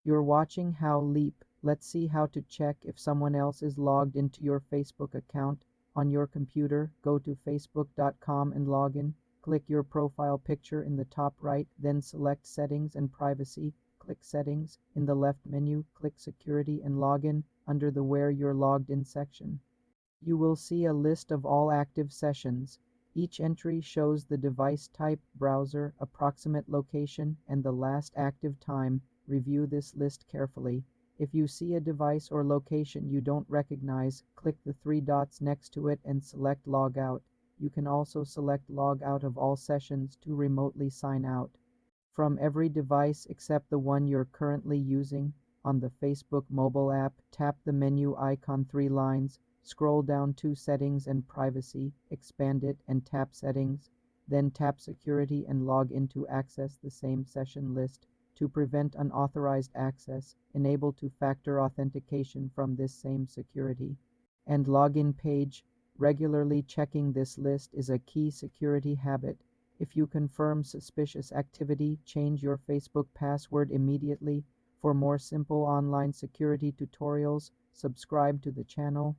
You're watching How Leap. Let's see how to check if someone else is logged into your Facebook account. On your computer, go to facebook.com and log in. Click your profile picture in the top right, then select Settings and Privacy. Click Settings. In the left menu, click Security and Login under the Where You're Logged In section. You will see a list of all active sessions. Each entry shows the device type, browser, approximate location, and the last active time. Review this list carefully. If you see a device or location you don't recognize, click the three dots next to it and select Log Out. You can also select Log Out of all sessions to remotely sign out. From every device except the one you're currently using, on the Facebook mobile app, tap the menu icon 3 lines, scroll down to Settings and Privacy, expand it and tap Settings, then tap Security and log in to access the same session list. To prevent unauthorized access, enable two-factor authentication from this same security. And login page. Regularly checking this list is a key security habit. If you confirm suspicious activity, change your Facebook password immediately. For more simple online security tutorials, subscribe to the channel.